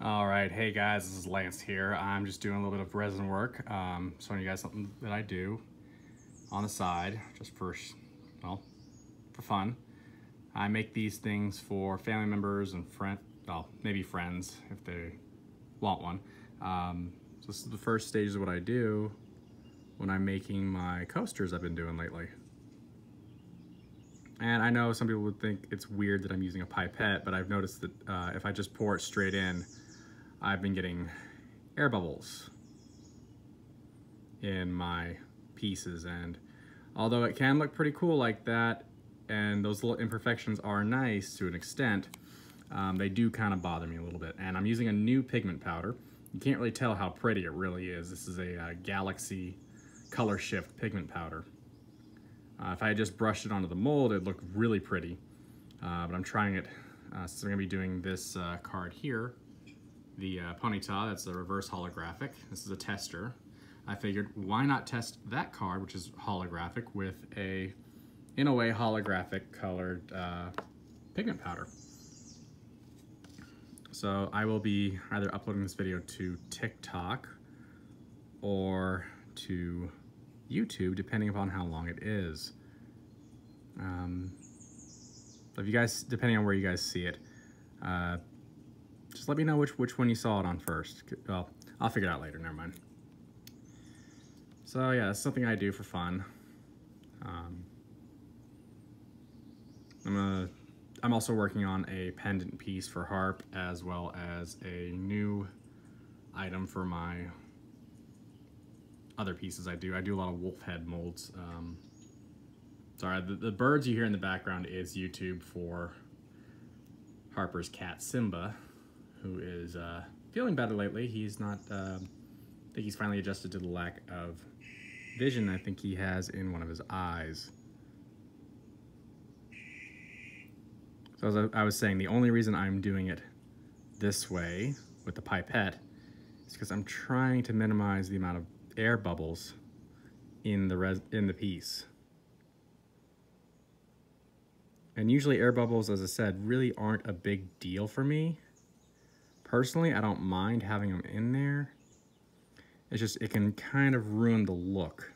All right, hey guys, this is Lance here. I'm just doing a little bit of resin work, showing you guys something that I do on the side, just for, well, for fun. I make these things for family members and well, maybe friends if they want one. So this is the first stage of what I do when I'm making my coasters I've been doing lately. And I know some people would think it's weird that I'm using a pipette, but I've noticed that if I just pour it straight in, I've been getting air bubbles in my pieces, and although it can look pretty cool like that, and those little imperfections are nice to an extent, they do kind of bother me a little bit. And I'm using a new pigment powder. You can't really tell how pretty it really is. This is a Galaxy Color Shift pigment powder. If I had just brushed it onto the mold, it'd look really pretty. But I'm trying it, so I'm gonna be doing this card here. The Ponyta, that's a reverse holographic. This is a tester. I figured, why not test that card, which is holographic, with a, in a way, holographic colored pigment powder. So I will be either uploading this video to TikTok or to YouTube, depending upon how long it is. If you guys, depending on where you guys see it, just let me know which one you saw it on first. Well, I'll figure it out later, never mind. So yeah, that's something I do for fun. I'm also working on a pendant piece for harp, as well as a new item for my other pieces I do. I do a lot of wolf head molds. Sorry, the birds you hear in the background is YouTube for Harper's cat, Simba, who is feeling better lately. He's not, I think he's finally adjusted to the lack of vision I think he has in one of his eyes. So as I was saying, the only reason I'm doing it this way with the pipette is because I'm trying to minimize the amount of air bubbles in the piece. And usually air bubbles, as I said, really aren't a big deal for me. Personally, I don't mind having them in there. It's just, it can kind of ruin the look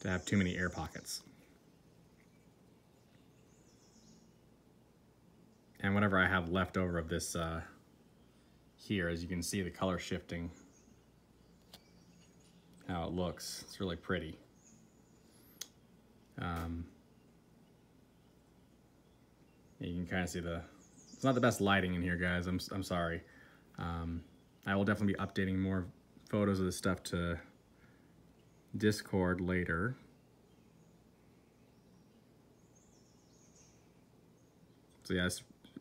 to have too many air pockets. And whatever I have left over of this here, as you can see the color shifting, how it looks, it's really pretty. You can kind of see it's not the best lighting in here, guys. I'm sorry. I will definitely be updating more photos of this stuff to Discord later. So yeah,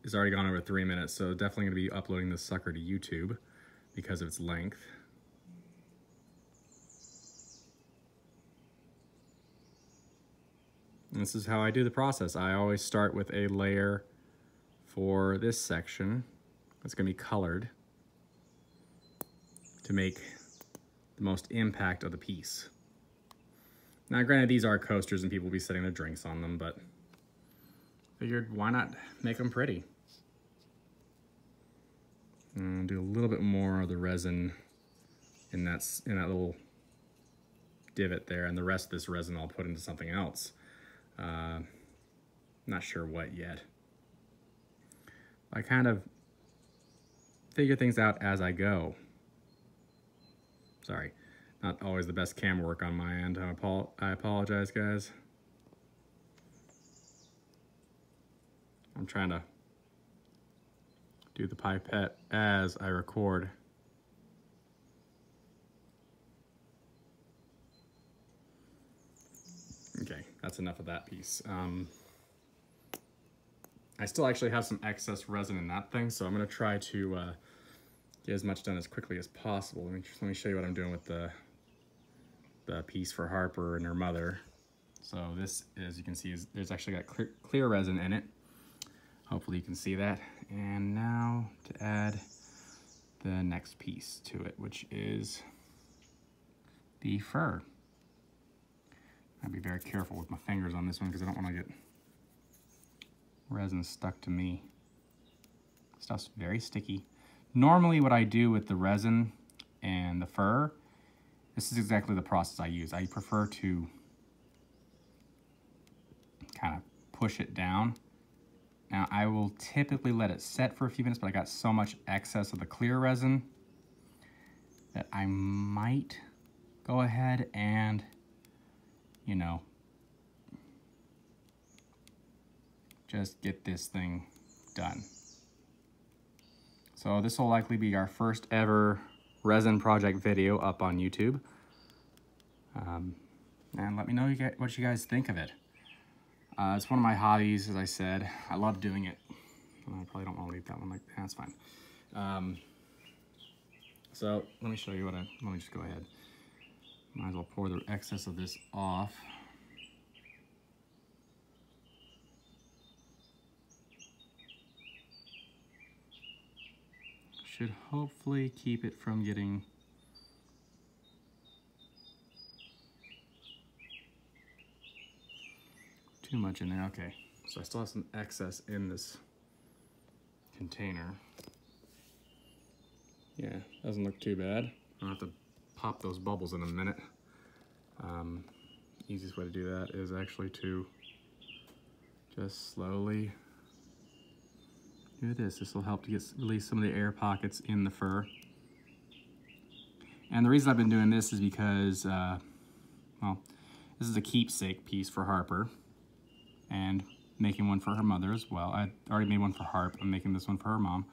it's already gone over 3 minutes, so definitely gonna be uploading this sucker to YouTube because of its length. And this is how I do the process. I always start with a layer for this section that's gonna be colored to make the most impact of the piece. Now granted, these are coasters and people will be setting their drinks on them, but figured why not make them pretty? And do a little bit more of the resin in that little divot there, and the rest of this resin I'll put into something else. Not sure what yet. I kind of figure things out as I go. Sorry, not always the best camera work on my end. I apologize, guys. I'm trying to do the pipette as I record. Okay, that's enough of that piece. I still actually have some excess resin in that thing, so I'm gonna try to get as much done as quickly as possible. Let me show you what I'm doing with the piece for Harper and her mother. So this, as you can see, there's actually got clear resin in it. Hopefully you can see that. And now to add the next piece to it, which is the fur. I'll be very careful with my fingers on this one because I don't want to get resin stuck to me. Stuff's very sticky. normally what I do with the resin and the fur, this is exactly the process I use. I prefer to kind of push it down. Now I will typically let it set for a few minutes, but I got so much excess of the clear resin that I might go ahead and, you know, just get this thing done. So this will likely be our first ever resin project video up on YouTube. And let me know what you guys think of it. It's one of my hobbies, as I said. I love doing it. I probably don't want to leave that one like that. That's fine. So let me show you let me just go ahead. Might as well pour the excess of this off. Should hopefully keep it from getting too much in there. Okay, so I still have some excess in this container. Yeah, doesn't look too bad. I'll have to pop those bubbles in a minute. Easiest way to do that is actually to just slowly do this. This will help to release some of the air pockets in the fur. And the reason I've been doing this is because, well, this is a keepsake piece for Harper, and making one for her mother as well. I already made one for Harp. I'm making this one for her mom.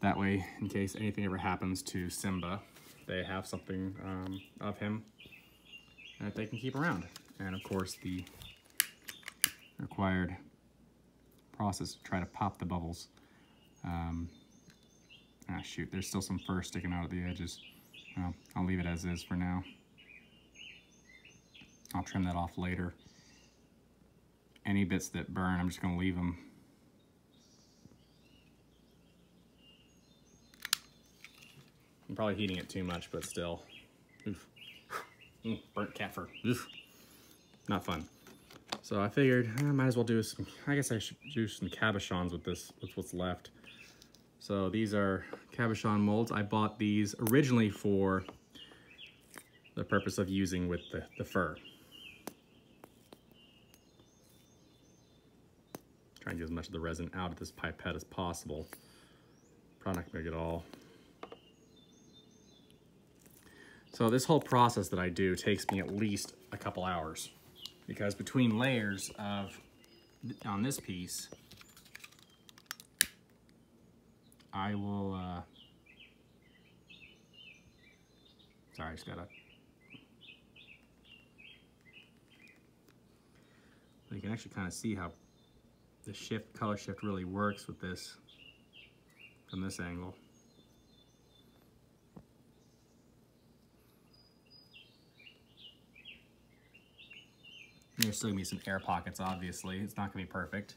That way, in case anything ever happens to Simba, they have something of him that they can keep around. And of course, the required process to try to pop the bubbles. Shoot, there's still some fur sticking out at the edges. Well, I'll leave it as is for now. I'll trim that off later. Any bits that burn, I'm just going to leave them. I'm probably heating it too much, but still. Oof. Burnt cat fur. Oof. Not fun. So I figured I might as well do some, I guess I should do some cabochons with this, with what's left. So these are cabochon molds. I bought these originally for the purpose of using with the fur. Try and get as much of the resin out of this pipette as possible. Probably not gonna get it all. So this whole process that I do takes me at least a couple hours, because between layers on this piece, I will, sorry, I just gotta, you can actually kind of see how the color shift really works with this from this angle. There's still gonna be some air pockets, obviously. It's not gonna be perfect.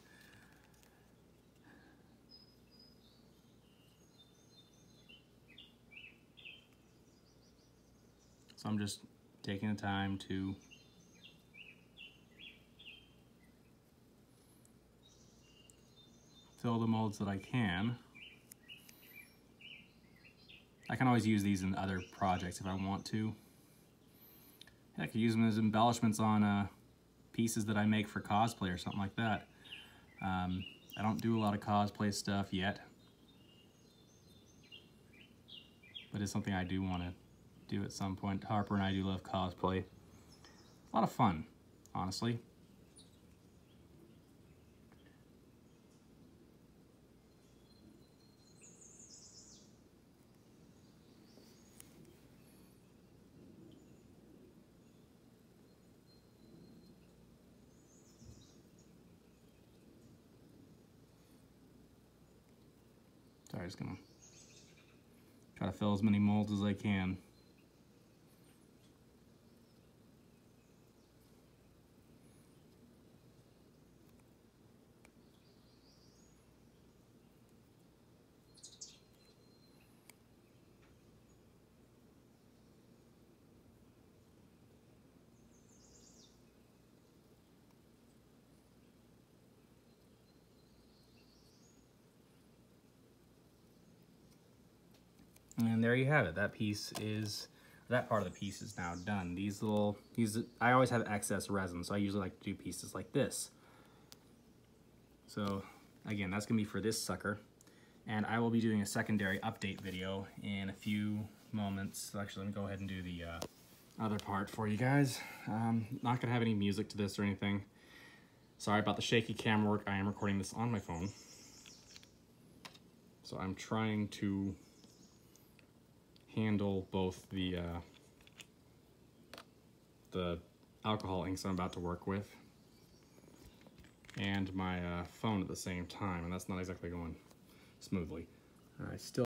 So I'm just taking the time to fill the molds that I can. I can always use these in other projects if I want to. I could use them as embellishments on pieces that I make for cosplay or something like that. I don't do a lot of cosplay stuff yet, but it's something I do want to do at some point. Harper and I do love cosplay. A lot of fun, honestly. Sorry, just gonna try to fill as many molds as I can. And there you have it. That part of the piece is now done. I always have excess resin, so I usually like to do pieces like this. So again, that's gonna be for this sucker. And I will be doing a secondary update video in a few moments. Actually, let me go ahead and do the other part for you guys. Not gonna have any music to this or anything. Sorry about the shaky camera work. I am recording this on my phone. So I'm trying to handle both the alcohol inks I'm about to work with and my phone at the same time, and that's not exactly going smoothly. I still